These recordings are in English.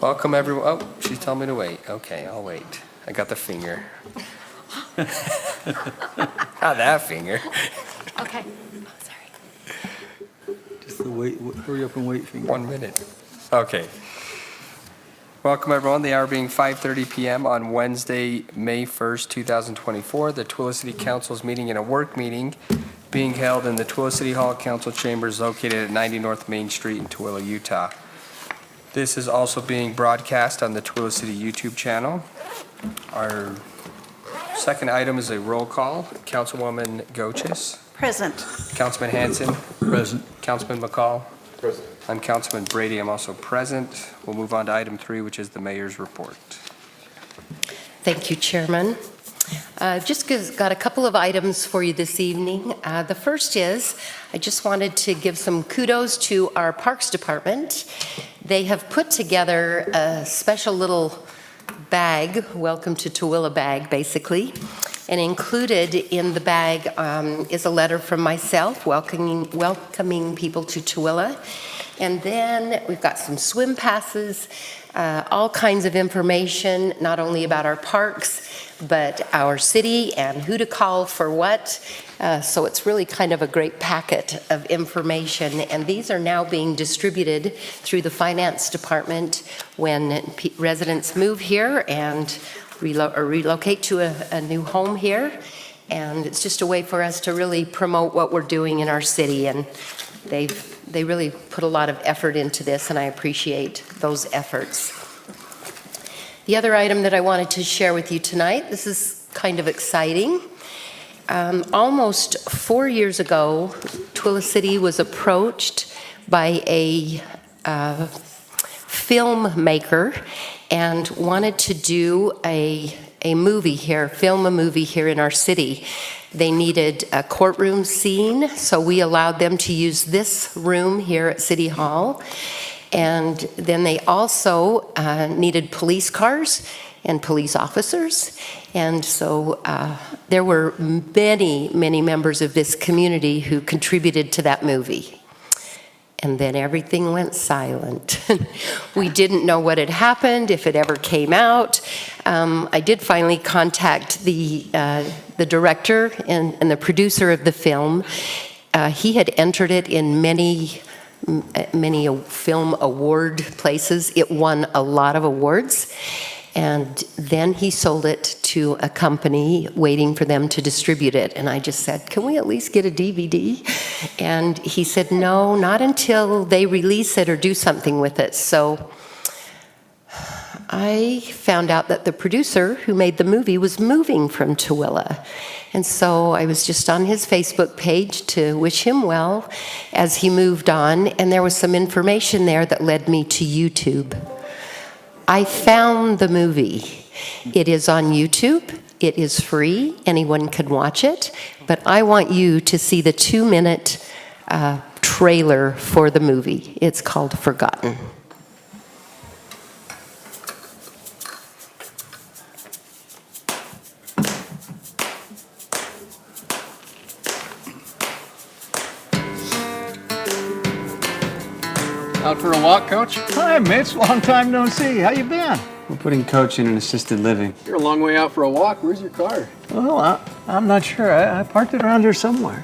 Welcome, everyone. Oh, she's telling me to wait. Okay, I'll wait. I got the finger. Not that finger. Okay. Oh, sorry. Just the wait, hurry up and wait finger. 1 minute. Okay. Welcome, everyone. The hour being 5:30 p.m. on Wednesday, May 1st, 2024. The Tooele City Council is meeting in a work meeting being held in the Tooele City Hall Council Chambers located at 90 North Main Street in Tooele, Utah. This is also being broadcast on the Tooele City YouTube channel. Our second item is a roll call. Councilwoman Gochis. Present. Councilman Hanson. Present. Councilman McCall. Present. I'm Councilman Brady. I'm also present. We'll move on to item 3, which is the mayor's report. Thank you, Chairman. Just got a couple of items for you this evening. The first is, I just wanted to give some kudos to our Parks Department. They have put together a special little bag, welcome to Tooele bag, basically. And included in the bag is a letter from myself welcoming people to Tooele. And then we've got some swim passes, all kinds of information, not only about our parks, but our city and who to call for what. So it's really kind of a great packet of information. And these are now being distributed through the finance department when residents move here and relocate to a new home here. And it's just a way for us to really promote what we're doing in our city. And they really put a lot of effort into this, and I appreciate those efforts. The other item that I wanted to share with you tonight, this is kind of exciting. Almost 4 years ago, Tooele City was approached by a filmmaker and wanted to do a movie here, film a movie here in our city. They needed a courtroom scene, so we allowed them to use this room here at City Hall. And then they also needed police cars and police officers. And so there were many, many members of this community who contributed to that movie. And then everything went silent. We didn't know what had happened, if it ever came out. I did finally contact the director and the producer of the film. He had entered it in many film award places. It won a lot of awards. And then he sold it to a company waiting for them to distribute it. And I just said, can we at least get a DVD? And he said, no, not until they release it or do something with it. So I found out that the producer who made the movie was moving from Tooele. And so I was just on his Facebook page to wish him well as he moved on. And there was some information there that led me to YouTube. I found the movie. It is on YouTube. It is free. Anyone can watch it. But I want you to see the 2-minute trailer for the movie. It's called Forgotten. Out for a walk, Coach? Hi, Mitch. Long time no see. How you been? We're putting Coach in an assisted living. You're a long way out for a walk. Where's your car? Well, I'm not sure. I parked it around here somewhere.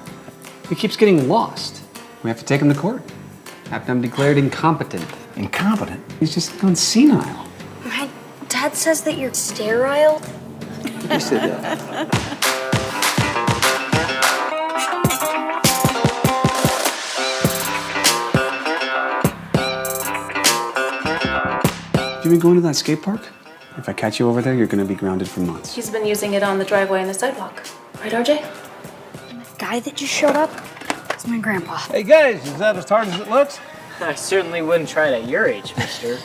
He keeps getting lost. We have to take him to court. Have him declared incompetent. Incompetent? He's just gone senile. My dad says that you're sterile. You said that. You been going to that skate park? If I catch you over there, you're gonna be grounded for months. He's been using it on the driveway and the sidewalk. Right, RJ? The guy that just showed up is my grandpa. Hey, guys, is that as hard as it looks? I certainly wouldn't try it at your age, mister.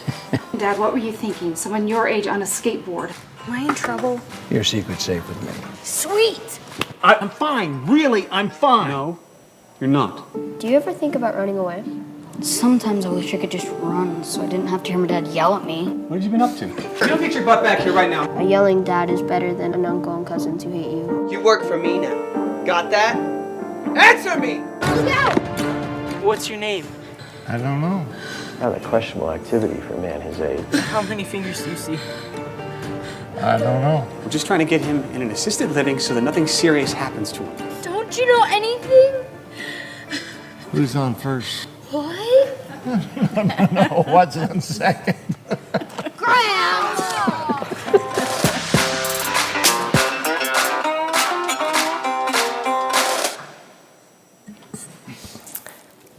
Dad, what were you thinking? Someone your age on a skateboard. Am I in trouble? Your secret's safe with me. Sweet! I'm fine. Really, I'm fine. No, you're not. Do you ever think about running away? Sometimes I wish I could just run so I didn't have to hear my dad yell at me. What have you been up to? You don't get your butt back here right now. A yelling dad is better than an uncle and cousins who hate you. You work for me now. Got that? Answer me! What's your name? I don't know. Rather questionable activity for a man his age. How many fingers do you see? I don't know. We're just trying to get him in an assisted living so that nothing serious happens to him. Don't you know anything? Who's on first? What? No, what's on second? Grant!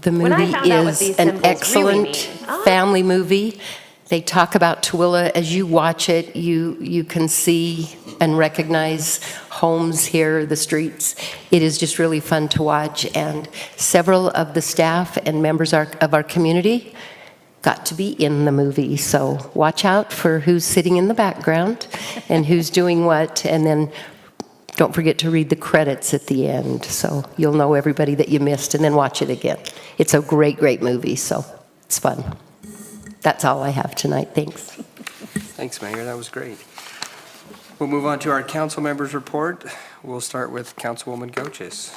The When I movie found out what is these an symbols really excellent mean. family movie. They talk about Tooele. As you watch it, you can see and recognize homes here, the streets. It is just really fun to watch, and several of the staff and members of our community got to be in the movie. So watch out for who's sitting in the background and who's doing what, and then don't forget to read the credits at the end, so you'll know everybody that you missed, and then watch it again. It's a great, great movie, so it's fun. That's all I have tonight. Thanks. Thanks, Mayor. That was great. We'll move on to our council members' report. We'll start with Councilwoman Goches.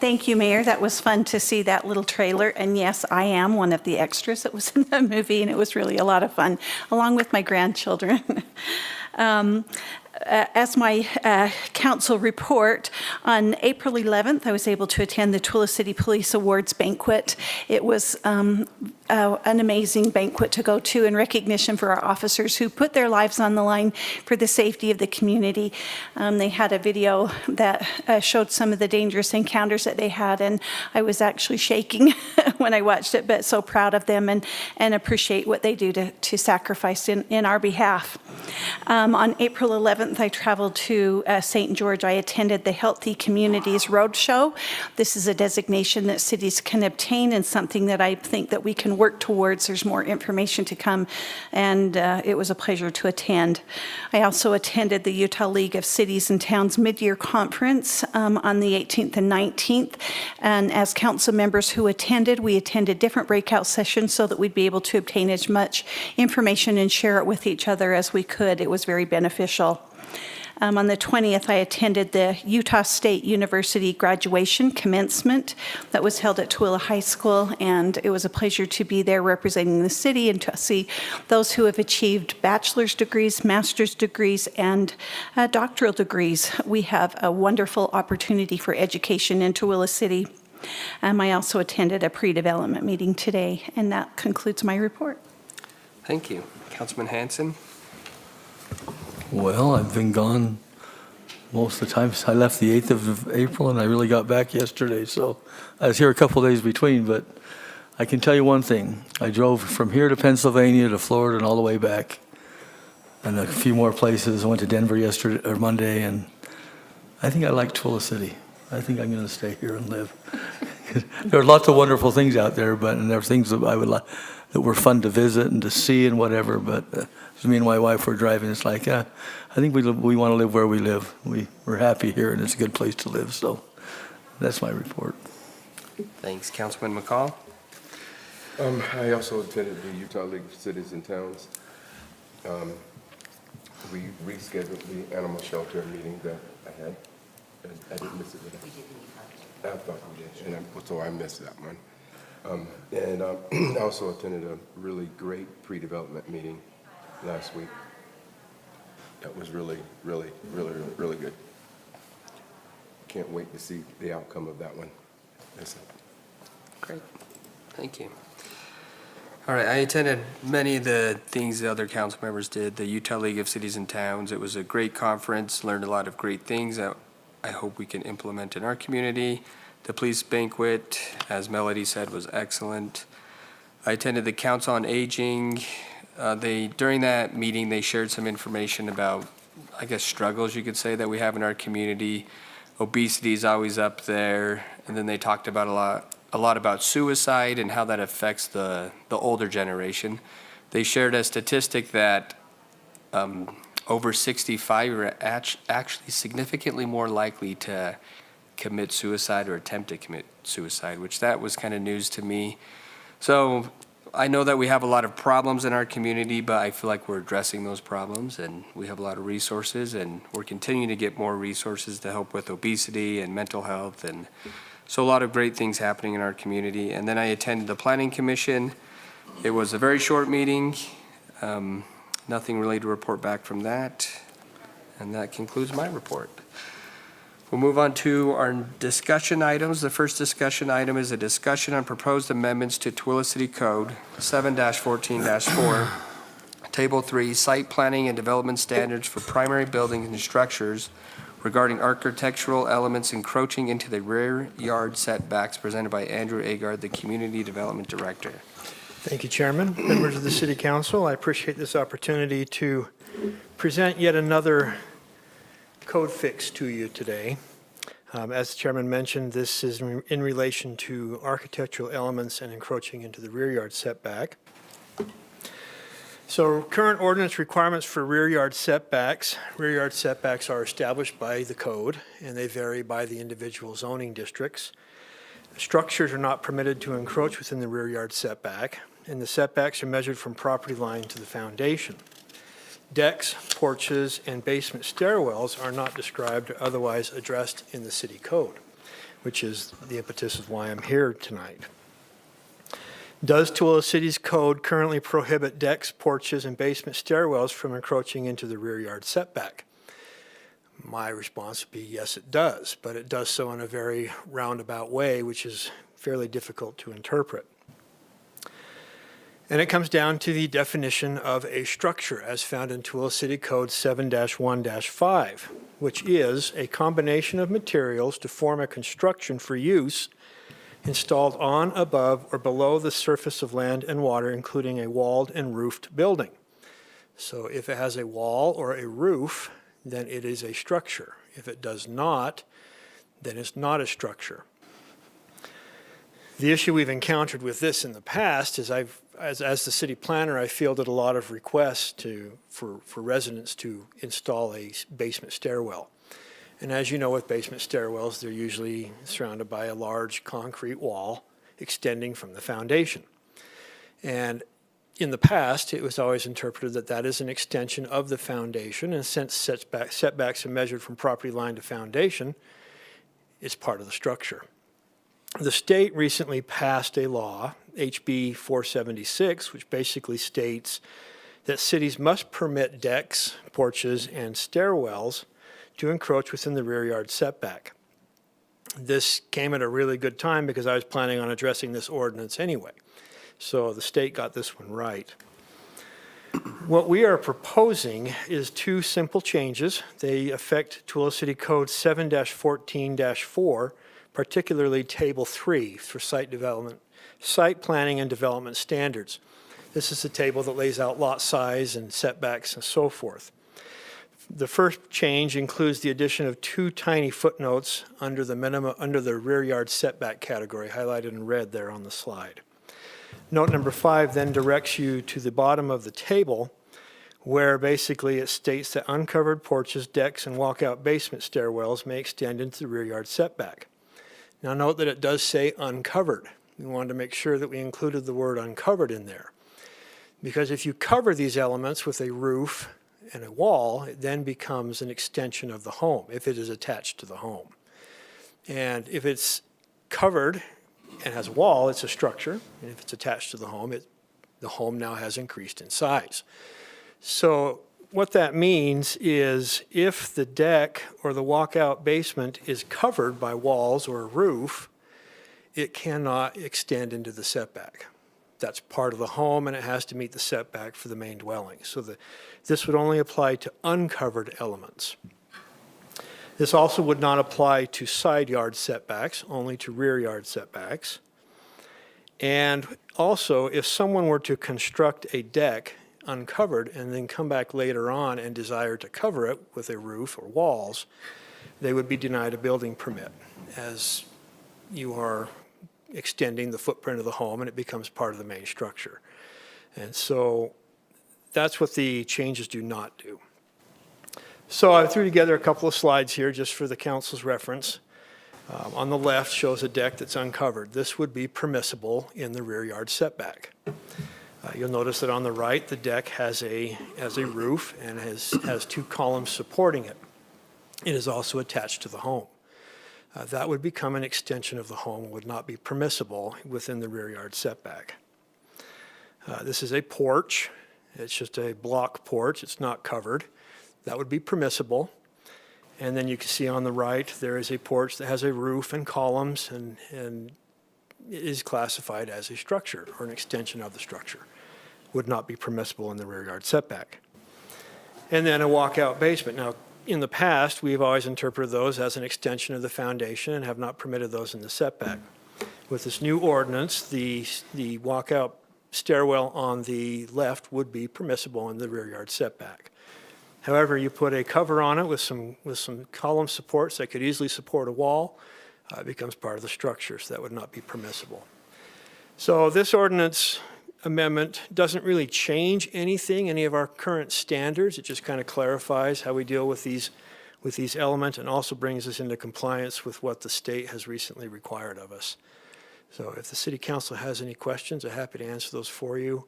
Thank you, Mayor. That was fun to see that little trailer. And yes, I am one of the extras that was in the movie, and it was really a lot of fun, along with my grandchildren. As my council report, on April 11th, I was able to attend the Tooele City Police Awards banquet. It was an amazing banquet to go to in recognition for our officers who put their lives on the line for the safety of the community. They had a video that showed some of the dangerous encounters that they had, and I was actually shaking when I watched it, but so proud of them and appreciate what they do to sacrifice in our behalf. On April 11th, I traveled to St. George. I attended the Healthy Communities Roadshow. This is a designation that cities can obtain and something that I think that we can work towards. There's more information to come, and it was a pleasure to attend. I also attended the Utah League of Cities and Towns Mid-Year Conference on the 18th and 19th, and as council members who attended, we attended different breakout sessions so that we'd be able to obtain as much information and share it with each other as we could. It was very beneficial. On the 20th, I attended the Utah State University graduation commencement that was held at Tooele High School, and it was a pleasure to be there representing the city and to see those who have achieved bachelor's degrees, master's degrees, and doctoral degrees. We have a wonderful opportunity for education in Tooele City. I also attended a pre-development meeting today, and that concludes my report. Thank you. Councilman Hanson? Well, I've been gone most of the time. I left the 8th of April, and I really got back yesterday, so I was here a couple days between, but I can tell you one thing. I drove from here to Pennsylvania to Florida and all the way back, and a few more places. I went to Denver yesterday or Monday, and I think I like Tooele City. I think I'm going to stay here and live. There are lots of wonderful things out there, and there are things that I would like that were fun to visit and to see and whatever, but me and my wife were driving. It's like, I think we want to live where we live. We're happy here, and it's a good place to live. So that's my report. Thanks. Councilman McCall? I also attended the Utah League of Cities and Towns. We rescheduled the animal shelter meeting that I had. And I didn't miss it. I thought we did, and so I missed that one. I also attended a really great pre-development meeting last week. That was really, really, really, really, really good. Can't wait to see the outcome of that one. That's it. Great. Thank you. All right, I attended many of the things the other council members did, the Utah League of Cities and Towns. It was a great conference, learned a lot of great things that I hope we can implement in our community. The police banquet, as Melody said, was excellent. I attended the Council on Aging. During that meeting, they shared some information about, I guess, struggles you could say that we have in our community. Obesity is always up there, and then they talked about a lot about suicide and how that affects the older generation. They shared a statistic that over 65 are actually significantly more likely to commit suicide or attempt to commit suicide, which that was kind of news to me. So I know that we have a lot of problems in our community, but I feel like we're addressing those problems, and we have a lot of resources, and we're continuing to get more resources to help with obesity and mental health, and so a lot of great things happening in our community. And then I attended the Planning Commission. It was a very short meeting. Nothing really to report back from that. And that concludes my report. We'll move on to our discussion items. The first discussion item is a discussion on proposed amendments to Tooele City Code 7-14-4, Table 3, Site Planning and Development Standards for Primary Buildings and Structures regarding architectural elements encroaching into the rear yard setbacks, presented by Andrew Agard, the Community Development Director. Thank you, Chairman. Members of the City Council, I appreciate this opportunity to present yet another code fix to you today. As the Chairman mentioned, this is in relation to architectural elements and encroaching into the rear yard setback. So current ordinance requirements for rear yard setbacks are established by the code, and they vary by the individual zoning districts. Structures are not permitted to encroach within the rear yard setback, and the setbacks are measured from property line to the foundation. Decks, porches, and basement stairwells are not described or otherwise addressed in the city code, which is the impetus of why I'm here tonight. Does Tooele City's code currently prohibit decks, porches, and basement stairwells from encroaching into the rear yard setback? My response would be yes, it does, but it does so in a very roundabout way, which is fairly difficult to interpret. And it comes down to the definition of a structure as found in Tooele City Code 7-1-5, which is a combination of materials to form a construction for use installed on, above, or below the surface of land and water, including a walled and roofed building. So if it has a wall or a roof, then it is a structure. If it does not, then it's not a structure. The issue we've encountered with this in the past is as the city planner, I fielded a lot of requests for residents to install a basement stairwell. And as you know, with basement stairwells, they're usually surrounded by a large concrete wall extending from the foundation. And in the past, it was always interpreted that that is an extension of the foundation, and since setbacks are measured from property line to foundation, it's part of the structure. The state recently passed a law, HB 476, which basically states that cities must permit decks, porches, and stairwells to encroach within the rear yard setback. This came at a really good time because I was planning on addressing this ordinance anyway. So the state got this one right. What we are proposing is two simple changes. They affect Tooele City Code 7-14-4, particularly Table 3 for site planning and development standards. This is the table that lays out lot size and setbacks and so forth. The first change includes the addition of two tiny footnotes under the rear yard setback category, highlighted in red there on the slide. Note number 5 then directs you to the bottom of the table, where basically it states that uncovered porches, decks, and walkout basement stairwells may extend into the rear yard setback. Now note that it does say uncovered. We wanted to make sure that we included the word uncovered in there. Because if you cover these elements with a roof and a wall, it then becomes an extension of the home, if it is attached to the home. And if it's covered and has a wall, it's a structure. And if it's attached to the home now has increased in size. So what that means is if the deck or the walkout basement is covered by walls or a roof, it cannot extend into the setback. That's part of the home, and it has to meet the setback for the main dwelling. So this would only apply to uncovered elements. This also would not apply to side yard setbacks, only to rear yard setbacks. And also, if someone were to construct a deck uncovered and then come back later on and desire to cover it with a roof or walls, they would be denied a building permit, as you are extending the footprint of the home and it becomes part of the main structure. And so that's what the changes do not do. So I threw together a couple of slides here just for the council's reference. On the left shows a deck that's uncovered. This would be permissible in the rear yard setback. You'll notice that on the right, the deck has a roof and has two columns supporting it. It is also attached to the home. That would become an extension of the home, would not be permissible within the rear yard setback. This is a porch. It's just a block porch. It's not covered. That would be permissible. And then you can see on the right, there is a porch that has a roof and columns and is classified as a structure or an extension of the structure. Would not be permissible in the rear yard setback. And then a walkout basement. Now, in the past, we've always interpreted those as an extension of the foundation and have not permitted those in the setback. With this new ordinance, the walkout stairwell on the left would be permissible in the rear yard setback. However, you put a cover on it with some column supports that could easily support a wall, it becomes part of the structure, so that would not be permissible. So this ordinance amendment doesn't really change anything, any of our current standards. It just kind of clarifies how we deal with these elements and also brings us into compliance with what the state has recently required of us. So if the City Council has any questions, I'm happy to answer those for you.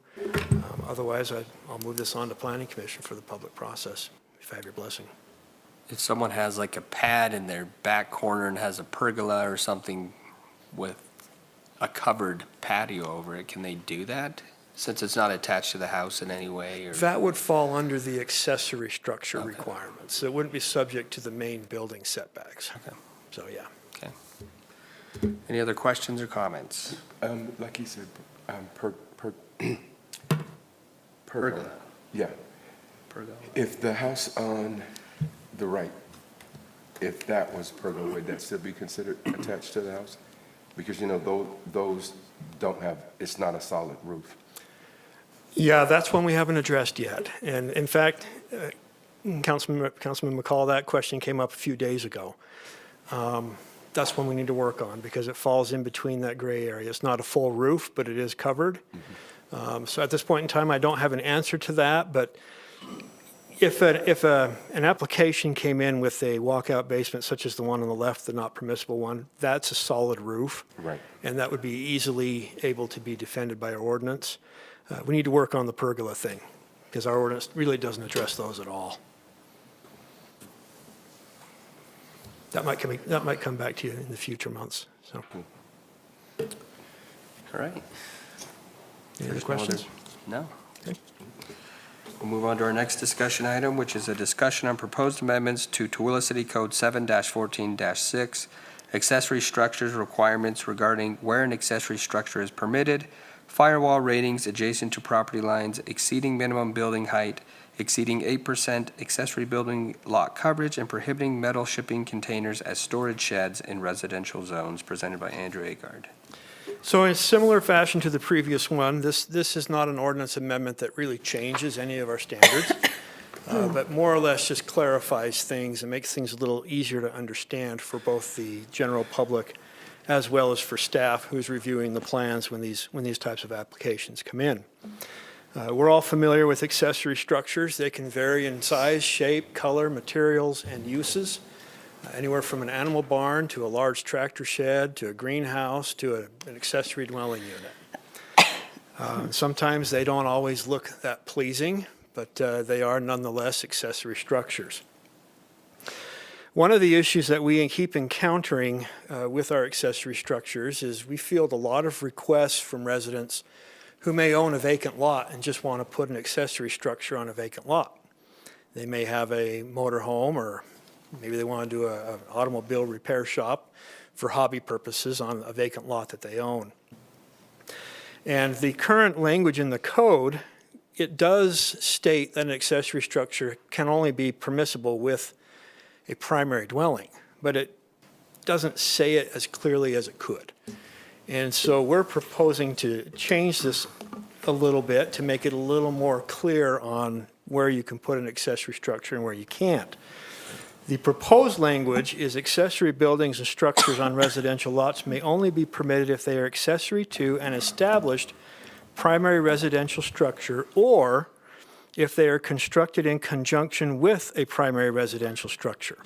Otherwise, I'll move this on to Planning Commission for the public process, if I have your blessing. If someone has like a pad in their back corner and has a pergola or something with a covered patio over it, can they do that? Since it's not attached to the house in any way? Or That would fall under the accessory structure requirements. It wouldn't be subject to the main building setbacks. Okay. So, yeah. Okay. Any other questions or comments? Like he said, Pergola. Yeah. Pergola. If the house on the right, if that was pergola, would that still be considered attached to the house? Because, you know, those don't have, it's not a solid roof. Yeah, that's one we haven't addressed yet. And in fact, Councilman McCall, that question came up a few days ago. That's one we need to work on because it falls in between that gray area. It's not a full roof, but it is covered. So at this point in time, I don't have an answer to that, but if an application came in with a walkout basement such as the one on the left, the not permissible one, that's a solid roof. Right. And that would be easily able to be defended by our ordinance. We need to work on the pergola thing because our ordinance really doesn't address those at all. That might come back to you in the future months. So, All right. any other questions? No. Okay. We'll move on to our next discussion item, which is a discussion on proposed amendments to Tooele City Code 7-14-6, accessory structures requirements regarding where an accessory structure is permitted, firewall ratings adjacent to property lines exceeding minimum building height, exceeding 8% accessory building lot coverage, and prohibiting metal shipping containers as storage sheds in residential zones, presented by Andrew Agard. So in similar fashion to the previous one, this is not an ordinance amendment that really changes any of our standards, but more or less just clarifies things and makes things a little easier to understand for both the general public as well as for staff who's reviewing the plans when these types of applications come in. We're all familiar with accessory structures. They can vary in size, shape, color, materials, and uses. Anywhere from an animal barn to a large tractor shed to a greenhouse to an accessory dwelling unit. Sometimes they don't always look that pleasing, but they are nonetheless accessory structures. One of the issues that we keep encountering with our accessory structures is we field a lot of requests from residents who may own a vacant lot and just want to put an accessory structure on a vacant lot. They may have a motor home, or maybe they want to do an automobile repair shop for hobby purposes on a vacant lot that they own. And the current language in the code, it does state that an accessory structure can only be permissible with a primary dwelling, but it doesn't say it as clearly as it could. And so we're proposing to change this a little bit to make it a little more clear on where you can put an accessory structure and where you can't. The proposed language is accessory buildings and structures on residential lots may only be permitted if they are accessory to an established primary residential structure or if they are constructed in conjunction with a primary residential structure.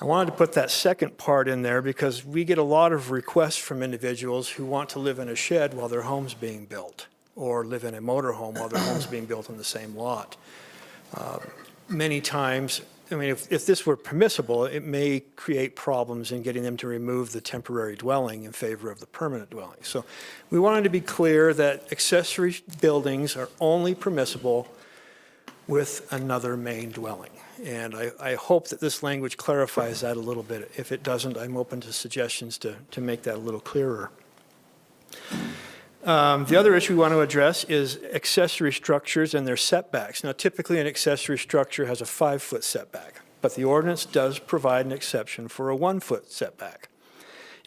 I wanted to put that second part in there because we get a lot of requests from individuals who want to live in a shed while their home's being built, or live in a motor home while their home's being built on the same lot. Many times, I mean, if this were permissible, it may create problems in getting them to remove the temporary dwelling in favor of the permanent dwelling. So we wanted to be clear that accessory buildings are only permissible with another main dwelling. And I hope that this language clarifies that a little bit. If it doesn't, I'm open to suggestions to make that a little clearer. The other issue we want to address is accessory structures and their setbacks. Now, typically an accessory structure has a 5-foot setback, but the ordinance does provide an exception for a 1-foot setback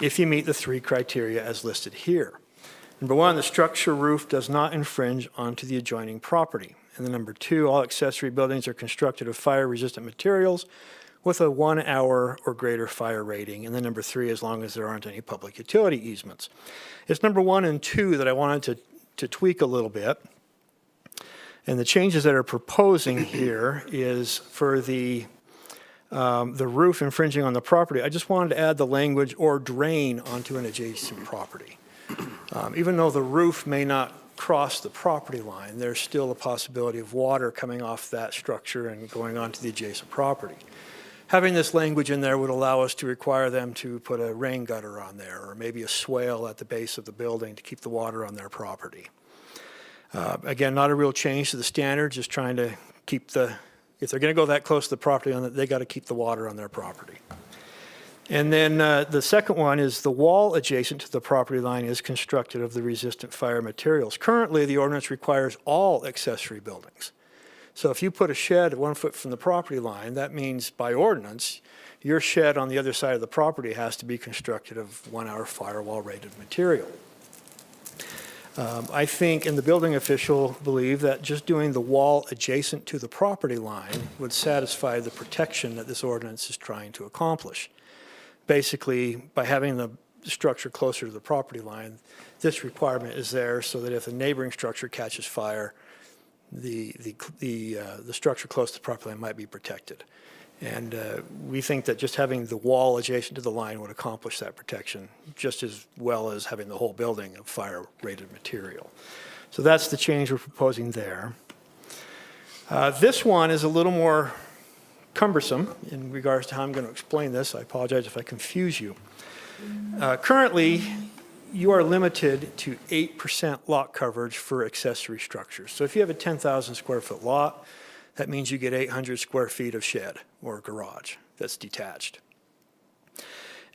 if you meet the 3 criteria as listed here. Number 1, the structure roof does not infringe onto the adjoining property. And then number 2, all accessory buildings are constructed of fire-resistant materials with a 1-hour or greater fire rating. And then number 3, as long as there aren't any public utility easements. It's number 1 and 2 that I wanted to tweak a little bit. And the changes that are proposing here is for the roof infringing on the property. I just wanted to add the language "or drain onto an adjacent property." Even though the roof may not cross the property line, there's still a possibility of water coming off that structure and going onto the adjacent property. Having this language in there would allow us to require them to put a rain gutter on there, or maybe a swale at the base of the building to keep the water on their property. Again, not a real change to the standard, just trying to keep if they're going to go that close to the property line, they got to keep the water on their property. And then the second one is the wall adjacent to the property line is constructed of the resistant fire materials. Currently, the ordinance requires all accessory buildings. So if you put a shed 1 foot from the property line, that means by ordinance, your shed on the other side of the property has to be constructed of 1-hour firewall rated material. I think, and the building official believe that just doing the wall adjacent to the property line would satisfy the protection that this ordinance is trying to accomplish. Basically, by having the structure closer to the property line, this requirement is there so that if a neighboring structure catches fire, the structure close to the property line might be protected. And we think that just having the wall adjacent to the line would accomplish that protection just as well as having the whole building of fire-rated material. So that's the change we're proposing there. This one is a little more cumbersome in regards to how I'm going to explain this. I apologize if I confuse you. Currently, you are limited to 8% lot coverage for accessory structures. So if you have a 10,000 square foot lot, that means you get 800 square feet of shed or garage that's detached.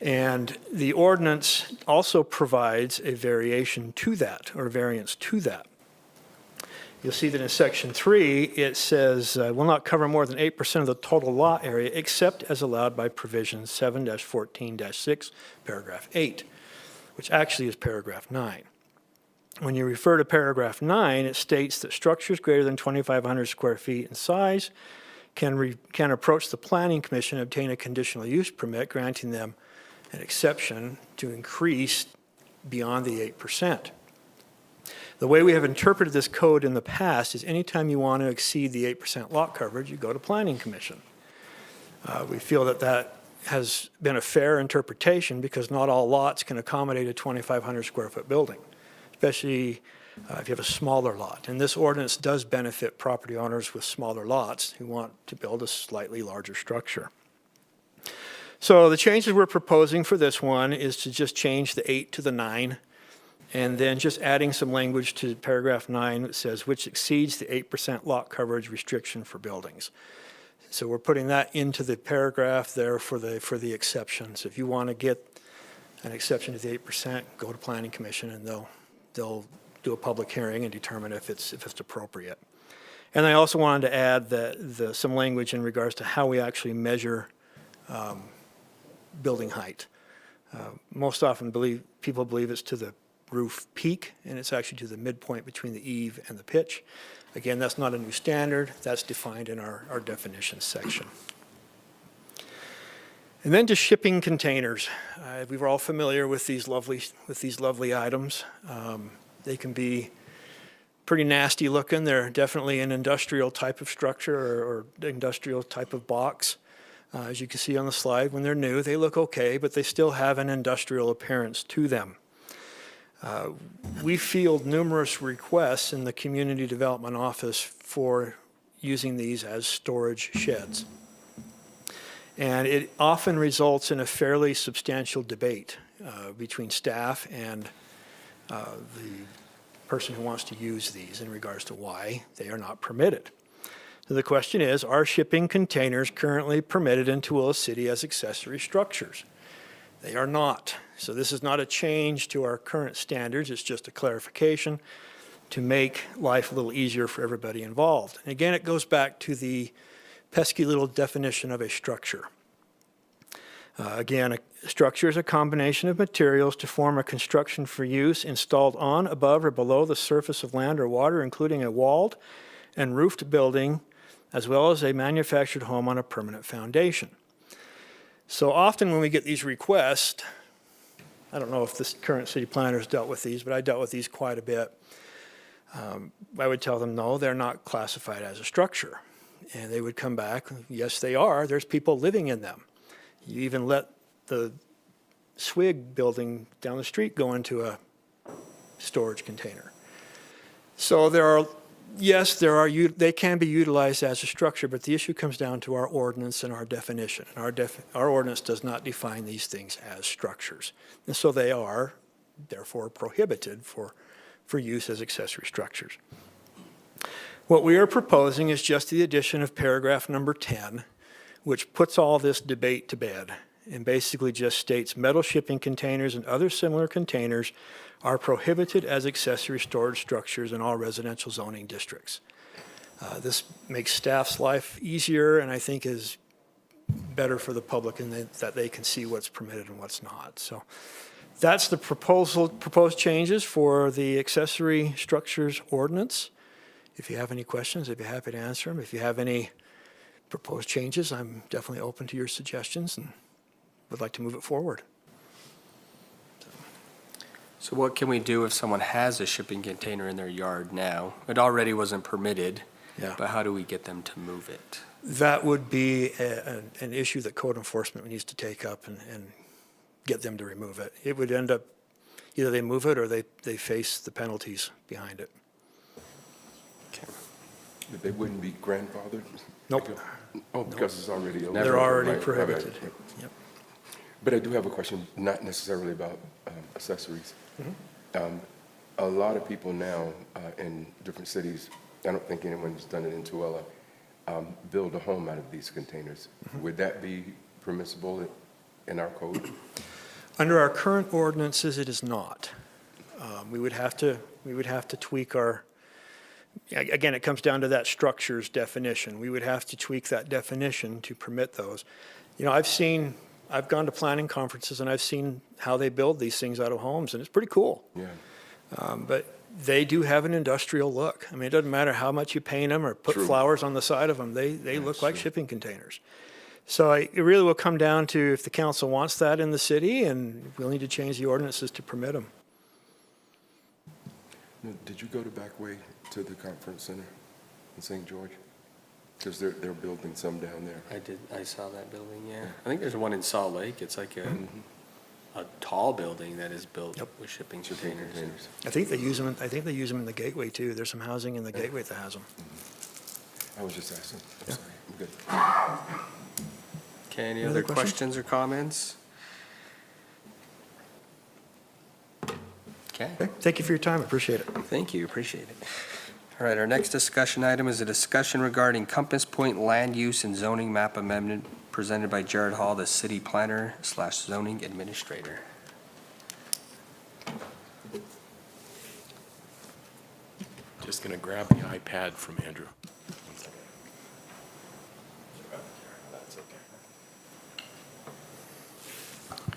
And the ordinance also provides a variation to that, or variance to that. You'll see that in section 3, it says, will not cover more than 8% of the total lot area except as allowed by provision 7-14-6, paragraph 8, which actually is paragraph 9. When you refer to paragraph 9, it states that structures greater than 2,500 square feet in size can approach the Planning Commission and obtain a conditional use permit, granting them an exception to increase beyond the 8%. The way we have interpreted this code in the past is anytime you want to exceed the 8% lot coverage, you go to Planning Commission. We feel that that has been a fair interpretation because not all lots can accommodate a 2,500 square foot building, especially if you have a smaller lot. And this ordinance does benefit property owners with smaller lots who want to build a slightly larger structure. So the changes we're proposing for this one is to just change the 8 to the 9, and then just adding some language to paragraph 9 that says, which exceeds the 8% lot coverage restriction for buildings. So we're putting that into the paragraph there for the exceptions. If you want to get an exception to the 8%, go to Planning Commission and they'll do a public hearing and determine if it's appropriate. And I also wanted to add some language in regards to how we actually measure building height. Most often people believe it's to the roof peak, and it's actually to the midpoint between the eave and the pitch. Again, that's not a new standard. That's defined in our definitions section. And then to shipping containers. We were all familiar with these lovely items. They can be pretty nasty looking. They're definitely an industrial type of structure or industrial type of box. As you can see on the slide, when they're new, they look okay, but they still have an industrial appearance to them. We field numerous requests in the Community Development Office for using these as storage sheds. And it often results in a fairly substantial debate between staff and the person who wants to use these in regards to why they are not permitted. So the question is, are shipping containers currently permitted in Tooele City as accessory structures? They are not. So this is not a change to our current standards, it's just a clarification to make life a little easier for everybody involved. And again, it goes back to the pesky little definition of a structure. Again, a structure is a combination of materials to form a construction for use installed on, above, or below the surface of land or water, including a walled and roofed building, as well as a manufactured home on a permanent foundation. So often when we get these requests, I don't know if this current city planner has dealt with these, but I dealt with these quite a bit. I would tell them, no, they're not classified as a structure. And they would come back, yes, they are. There's people living in them. You even let the Swig building down the street go into a storage container. So there are, yes, they can be utilized as a structure, but the issue comes down to our ordinance and our definition. Our ordinance does not define these things as structures. And so they are, therefore, prohibited for use as accessory structures. What we are proposing is just the addition of paragraph number 10, which puts all this debate to bed and basically just states metal shipping containers and other similar containers are prohibited as accessory storage structures in all residential zoning districts. This makes staff's life easier and I think is better for the public in that they can see what's permitted and what's not. So that's the proposed changes for the accessory structures ordinance. If you have any questions, I'd be happy to answer them. If you have any proposed changes, I'm definitely open to your suggestions and would like to move it forward. So what can we do if someone has a shipping container in their yard now? It already wasn't permitted, Yeah. but how do we get them to move it? That would be an issue that code enforcement needs to take up and get them to remove it. It would end up, either they move it or they face the penalties behind it. Okay. But they wouldn't be grandfathered? Nope. Oh, because it's already illegal. They're already Right, prohibited. right. Yep. But I do have a question, not necessarily about accessories. A lot of people now in different cities, I don't think anyone's done it in Tooele, build a home out of these containers. Would that be permissible in our code? Under our current ordinances, it is not. We would have to tweak our, again, it comes down to that structures definition. We would have to tweak that definition to permit those. You know, I've gone to planning conferences and I've seen how they build these things out of homes and it's pretty cool. Yeah. But they do have an industrial look. I mean, it doesn't matter how much you paint them or put True. flowers on the side of them. They look like true. shipping containers. So it really will come down to if the council wants that in the city and we'll need to change the ordinances to permit them. Now, did you go to Backway to the conference center in St. George? Because they're building some down there. I did, I saw that building, yeah. I think there's one in Salt Lake. It's like a tall building that is built with shipping containers. I think they use them. I think they use them in the gateway too. There's some housing in the gateway that has them. I was just asking. I'm sorry. I'm good. Okay, any Any other other questions? questions or comments? Okay. Okay. Thank you for your time. I appreciate it. Thank you, appreciate it. All right, our next discussion item is a discussion regarding Compass Point land use and zoning map amendment presented by Jared Hall, the city planner / zoning administrator. Just going to grab the iPad from Andrew. One second.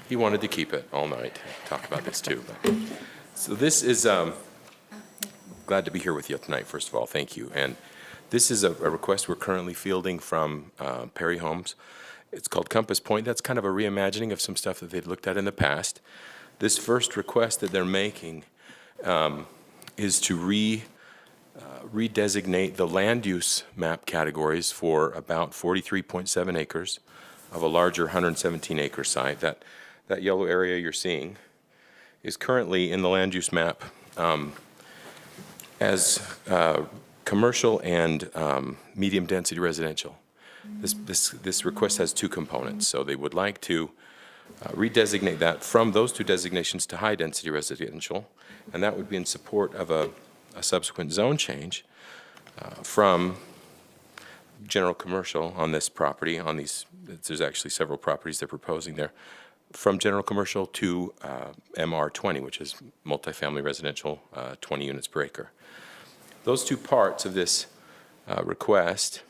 He wanted to keep it all night, talk about this too. So this is, glad to be here with you tonight, first of all, thank you. And this is a request we're currently fielding from Perry Homes. It's called Compass Point. That's kind of a reimagining of some stuff that they've looked at in the past. This first request that they're making is to redesignate the land use map categories for about 43.7 acres of a larger 117-acre site. That yellow area you're seeing is currently in the land use map as commercial and medium-density residential. This request has two components. So they would like to redesignate that from those two designations to high-density residential, and that would be in support of a subsequent zone change from general commercial on this property, on these, there's actually several properties they're proposing there, from general commercial to MR20, which is multifamily residential, 20 units per acre. Those two parts of this request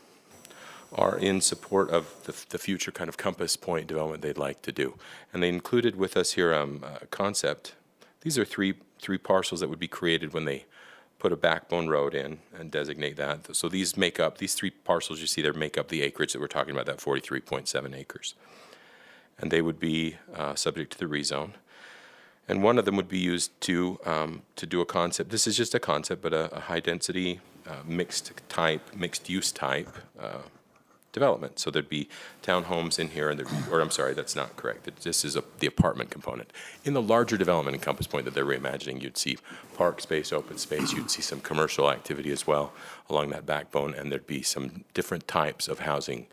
are in support of the future kind of Compass Point development they'd like to do. And they included with us here a concept. These are three parcels that would be created when they put a backbone road in and designate that. So these three parcels you see there make up the acreage that we're talking about, that 43.7 acres. And they would be subject to the rezone. And one of them would be used to do a concept. This is just a concept, but a high-density, mixed-use type development. So there'd be townhomes in here, and or I'm sorry, that's not correct. This is the apartment component. In the larger development in Compass Point that they're reimagining, you'd see park space, open space. You'd see some commercial activity as well along that backbone, and there'd be some different types of housing.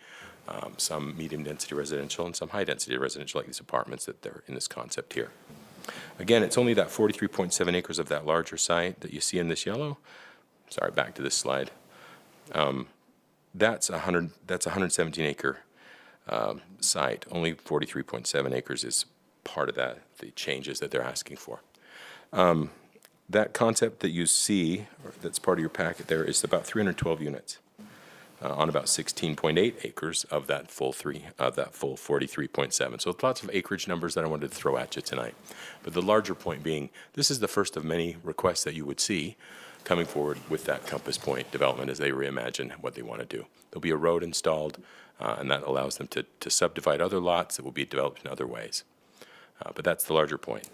Some medium-density residential and some high-density residential, like these apartments that they're in this concept here. Again, it's only that 43.7 acres of that larger site that you see in this yellow. Sorry, back to this slide. That's 117 acre site. Only 43.7 acres is part of that, the changes that they're asking for. That concept that you see, or that's part of your packet there, is about 312 units. On about 16.8 acres of that full 43.7. So lots of acreage numbers that I wanted to throw at you tonight. But the larger point being, this is the first of many requests that you would see coming forward with that Compass Point development as they reimagine what they want to do. There'll be a road installed, and that allows them to subdivide other lots that will be developed in other ways. But that's the larger point.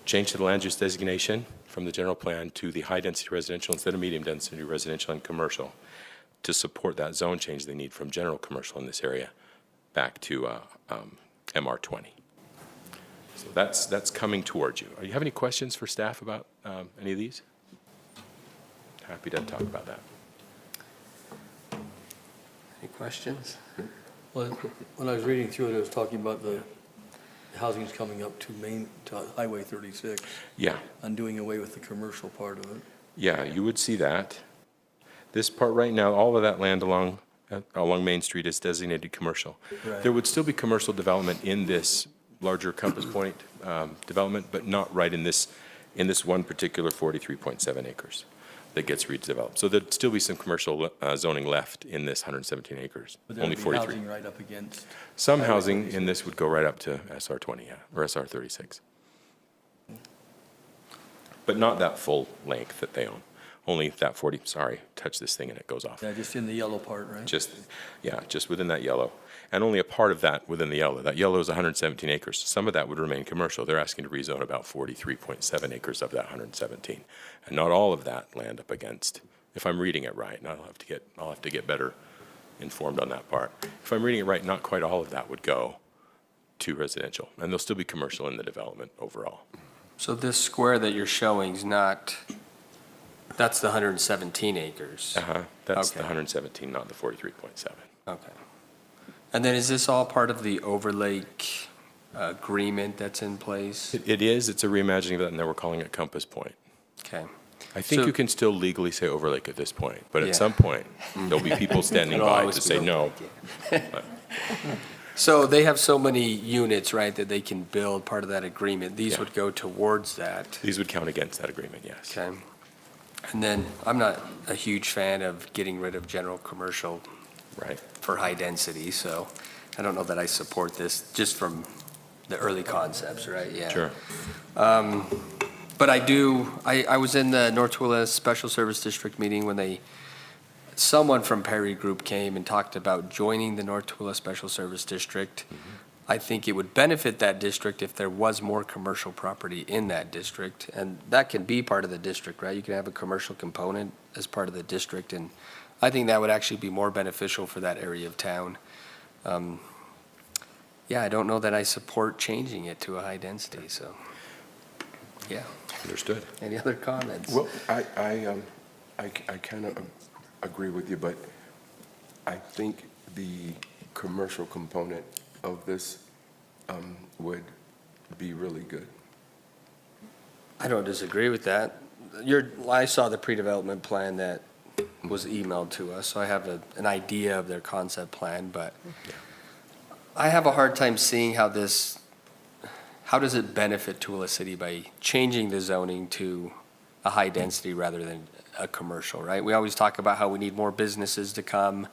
Change to the land use designation from the general plan to the high-density residential instead of medium-density residential and commercial, to support that zone change they need from general commercial in this area back to MR20. So that's coming towards you. Do you have any questions for staff about any of these? Happy to talk about that. Any questions? Well, when I was reading through it, it was talking about the housing's coming up to Highway 36. Yeah. And doing away with the commercial part of it. Yeah, you would see that. This part right now, all of that land along Main Street is designated commercial. Right. There would still be commercial development in this larger Compass Point development, but not right in this one particular 43.7 acres that gets redeveloped. So there'd still be some commercial zoning left in this 117 acres. But only 43. Housing right up against. Some housing in this would go right up to SR20, yeah, or SR36. But not that full length that they own. Only that 40, sorry, touch this thing and it goes off. Yeah, just in the yellow part, right? Just within that yellow. And only a part of that within the yellow. That yellow is 117 acres. Some of that would remain commercial. They're asking to rezone about 43.7 acres of that 117. And not all of that land up against, if I'm reading it right, and I'll have to get better informed on that part. If I'm reading it right, not quite all of that would go to residential. And there'll still be commercial in the development overall. So this square that you're showing is not, that's the 117 acres? That's Okay. the 117, not the 43.7. Okay. And then is this all part of the overlay agreement that's in place? It is. It's a reimagining of that, and then we're calling it Compass Point. Okay. I think So- you can still legally say overlake at this point, but Yeah. at some point, there'll be people standing It'll by always to be say no. So they have so many units, right, that they can build part of that agreement. These Yeah. would go towards that. These would count against that agreement, yes. Okay. And then I'm not a huge fan of getting rid of general commercial Right. for high density, so I don't know that I support this just from the early concepts, right? Yeah. Sure. But I was in the North Tooele Special Service District meeting when someone from Perry Group came and talked about joining the North Tooele Special Service District. I think it would benefit that district if there was more commercial property in that district, and that can be part of the district, right? You can have a commercial component as part of the district, and I think that would actually be more beneficial for that area of town. Yeah, I don't know that I support changing it to a high density, so, yeah. Understood. Any other comments? Well, I kind of agree with you, but I think the commercial component of this would be really good. I don't disagree with that. I saw the pre-development plan that was emailed to us, so I have an idea of their concept plan, but I have a hard time seeing how does it benefit Tooele City by changing the zoning to a high density rather than a commercial, right? We always talk about how we need more businesses to come.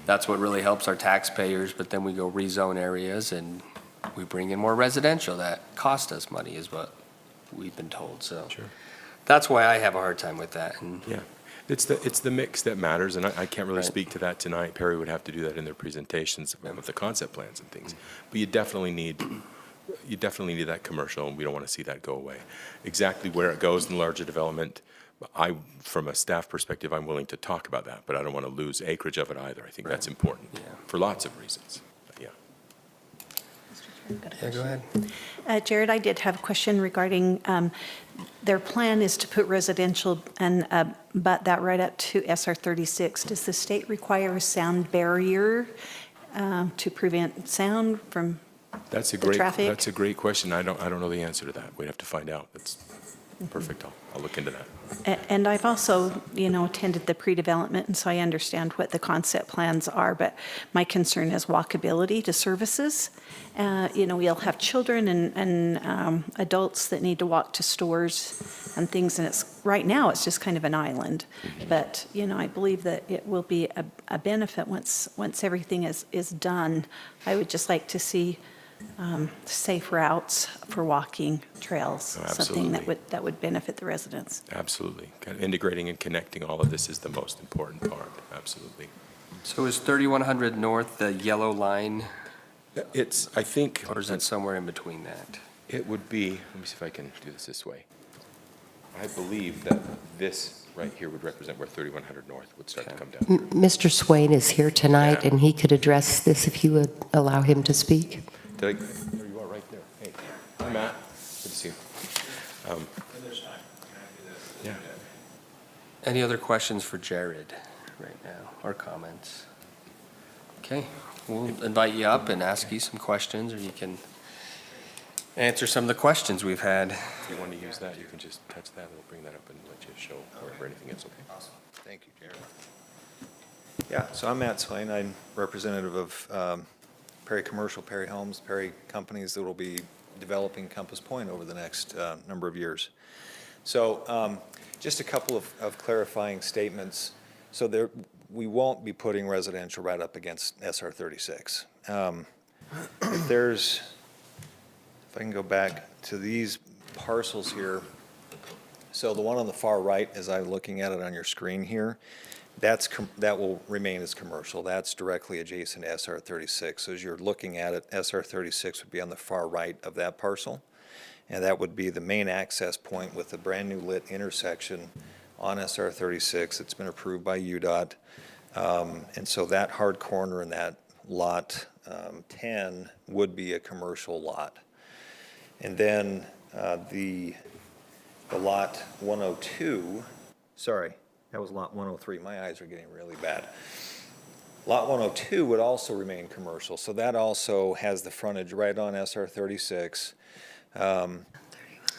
That's what really helps our taxpayers, but then we go rezone areas and we bring in more residential that cost us money is what we've been told, so. Sure. That's why I have a hard time with that. And Yeah, it's the mix that matters, and I can't really Right. speak to that tonight. Perry would have to do that in their presentations with the concept plans and things. But you definitely need that commercial, and we don't want to see that go away. Exactly where it goes in larger development, from a staff perspective, I'm willing to talk about that, but I don't want to lose acreage of it either. I think that's important for lots of reasons. But yeah. Yeah, go ahead. Jared, I did have a question regarding, their plan is to put residential and butt that right up to SR 36. Does the state require a sound barrier to prevent sound from That's a the great, traffic? that's a great question. I don't know the answer to that. We'd have to find out. That's perfect. I'll look into that. And I've also, attended the pre-development, and so I understand what the concept plans are, but my concern is walkability to services. We'll have children and adults that need to walk to stores and things, and right now, it's just kind of an island. But, I believe that it will be a benefit once everything is done. I would just like to see safe routes for walking trails, something that would benefit the residents. Absolutely. Kind of integrating and connecting all of this is the most important part. Absolutely. So is 3100 North the yellow line, It's, I think, or is it somewhere in between that? it would be, let me see if I can do this way. I believe that this right here would represent where 3100 North would start to come down. Mr. Swain is here tonight, Yeah. and he could address this if you would allow him to speak. There you are, right there. Hey, hi, Matt. Good to see you. Yeah. Any other questions for Jared right now, or comments? Okay, we'll invite you up and ask you some questions, or you can answer some of the questions we've had. If you want to use that, you can just touch that. It'll bring that up and let you show wherever anything is okay. Awesome. Thank you, Jared. Yeah, so I'm Matt Swain. I'm representative of Perry Commercial, Perry Homes, Perry Companies that will be developing Compass Point over the next number of years. So just a couple of clarifying statements. So we won't be putting residential right up against SR 36. If I can go back to these parcels here. So the one on the far right, as I'm looking at it on your screen here, that will remain as commercial. That's directly adjacent to SR 36. So as you're looking at it, SR 36 would be on the far right of that parcel. And that would be the main access point with the brand new lit intersection on SR 36. It's been approved by UDOT. And so that hard corner in that lot 10 would be a commercial lot. And then the lot 102, sorry, that was lot 103. My eyes are getting really bad. Lot 102 would also remain commercial. So that also has the frontage right on SR 36.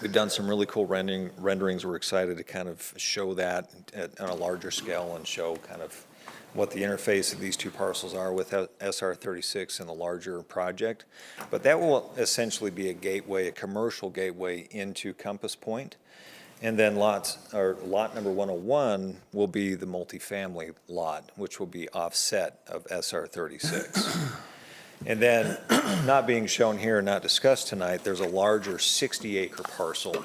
We've done some really cool renderings. We're excited to kind of show that on a larger scale and show kind of what the interface of these two parcels are with SR 36 and the larger project. But that will essentially be a gateway, a commercial gateway into Compass Point. And then lot number 101 will be the multifamily lot, which will be offset of SR 36. And then, not being shown here and not discussed tonight, there's a larger 60-acre parcel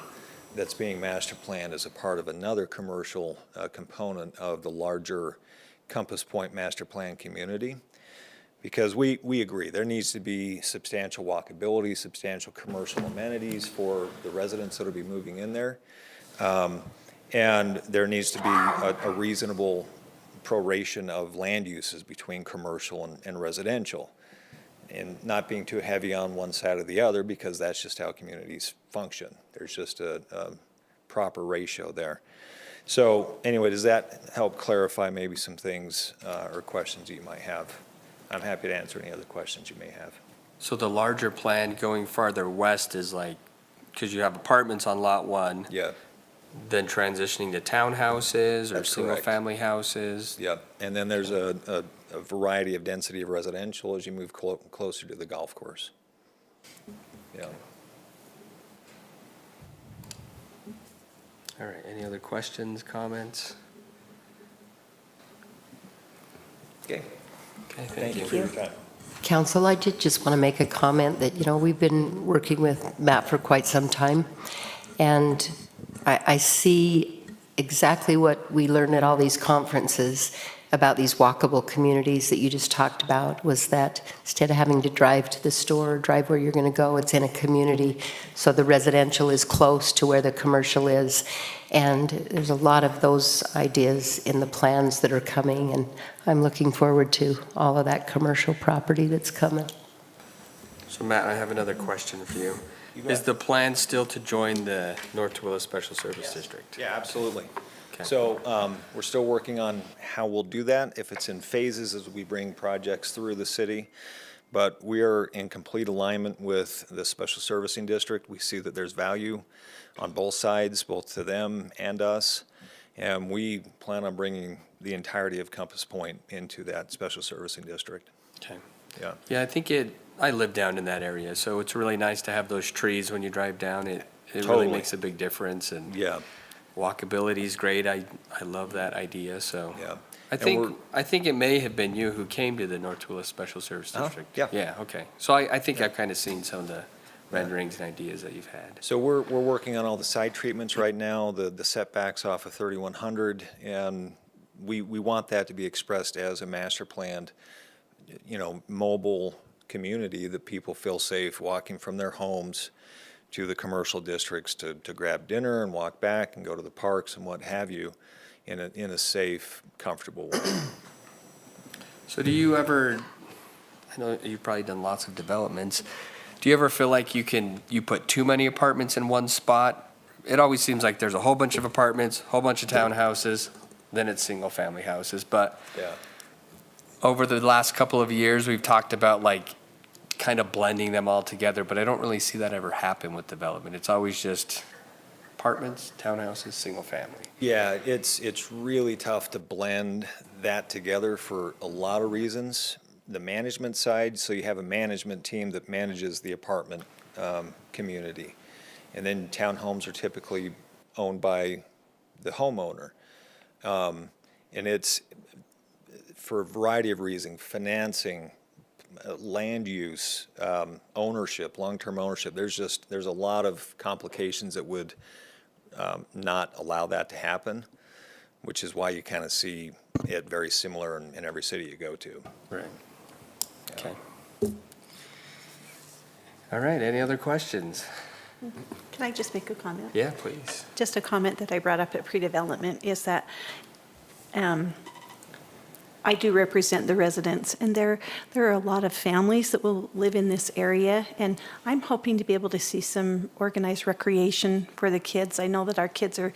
that's being master planned as a part of another commercial component of the larger Compass Point master plan community. Because we agree, there needs to be substantial walkability, substantial commercial amenities for the residents that will be moving in there. And there needs to be a reasonable proration of land uses between commercial and residential. And not being too heavy on one side or the other, because that's just how communities function. There's just a proper ratio there. So anyway, does that help clarify maybe some things or questions that you might have? I'm happy to answer any other questions you may have. So the larger plan going farther west is like, because you have apartments on Lot 1, Yeah, then transitioning to townhouses or That's correct. single-family houses? yep. And then there's a variety of density of residential as you move closer to the golf course. Yeah. All right, any other questions, comments? Okay. Okay, thank you. for your time. Council, I did just want to make a comment that, we've been working with Matt for quite some time, and I see exactly what we learn at all these conferences about these walkable communities that you just talked about, was that instead of having to drive to the store, or drive where you're going to go, it's in a community, so the residential is close to where the commercial is. And there's a lot of those ideas in the plans that are coming, and I'm looking forward to all of that commercial property that's coming. So Matt, I have another question for you. bet. Is the plan still to join the North Tooele Special Service District? Yeah, absolutely. Okay. So we're still working on how we'll do that, if it's in phases as we bring projects through the city. But we are in complete alignment with the Special Servicing District. We see that there's value on both sides, both to them and us. And we plan on bringing the entirety of Compass Point into that Special Servicing District. Okay. Yeah. Yeah, I live down in that area, so it's really nice to have those trees when you drive down. It really Totally. makes a big difference, and Yeah. walkability is great. I love that idea, so. Yeah. I And think it may have been you who came to the North Tooele Special Service Oh, District. yeah. Yeah, okay. So I think I've kind of seen some of the renderings and ideas that you've had. So we're working on all the side treatments right now, the setbacks off of 3100, and we want that to be expressed as a master planned, mobile community that people feel safe walking from their homes to the commercial districts to grab dinner and walk back and go to the parks and what have you in a safe, comfortable way. So do you ever, I know you've probably done lots of developments, do you ever feel like you put too many apartments in one spot? It always seems like there's a whole bunch of apartments, whole bunch of townhouses, then it's single-family houses. But Yeah. over the last couple of years, we've talked about kind of blending them all together, but I don't really see that ever happen with development. It's always just apartments, townhouses, single-family. Yeah, it's really tough to blend that together for a lot of reasons. The management side, so you have a management team that manages the apartment community. And then townhomes are typically owned by the homeowner. And it's for a variety of reasons, financing, land use, ownership, long-term ownership. There's a lot of complications that would not allow that to happen, which is why you kind of see it very similar in every city you go to. Right. Okay. All right, any other questions? Can I just make a comment? Yeah, please. Just a comment that I brought up at pre-development is that I do represent the residents, and there are a lot of families that will live in this area, and I'm hoping to be able to see some organized recreation for the kids. I know that our kids are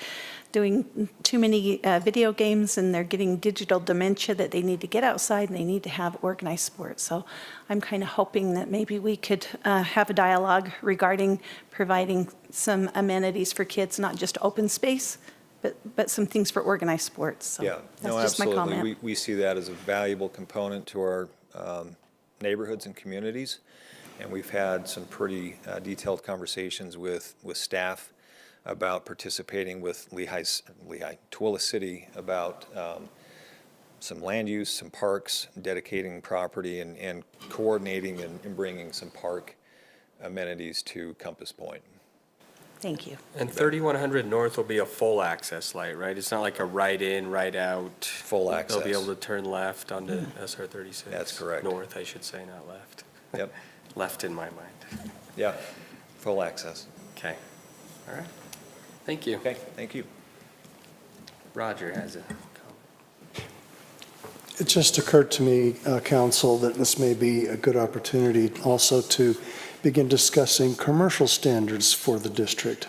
doing too many video games, and they're getting digital dementia, that they need to get outside and they need to have organized sports. So I'm kind of hoping that maybe we could have a dialogue regarding providing some amenities for kids, not just open space, but some things for organized sports. So Yeah, that's no, just my absolutely. comment. We see that as a valuable component to our neighborhoods and communities. And we've had some pretty detailed conversations with staff about participating with Tooele City about some land use, some parks, dedicating property and coordinating and bringing some park amenities to Compass Point. Thank you. And 3100 North will be a full access light, right? It's not like a right in, right out. Full access. They'll be able to turn left onto SR 36. That's correct. North, I should say, not left. Yep. Left in my mind. Yeah, full access. Okay. All right. Thank you. Okay, thank you. Roger has a comment. It just occurred to me, Council, that this may be a good opportunity also to begin discussing commercial standards for the district.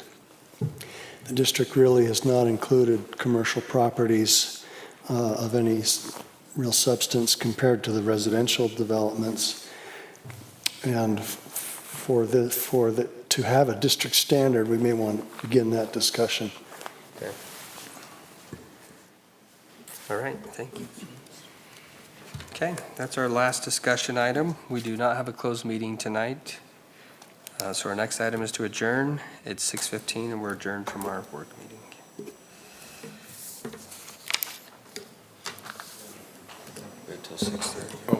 The district really has not included commercial properties of any real substance compared to the residential developments. And to have a district standard, we may want to begin that discussion. Okay. All right, thank you. Okay, that's our last discussion item. We do not have a closed meeting tonight. So our next item is to adjourn. It's 6:15 and we're adjourned from our work meeting. Wait till 6:30.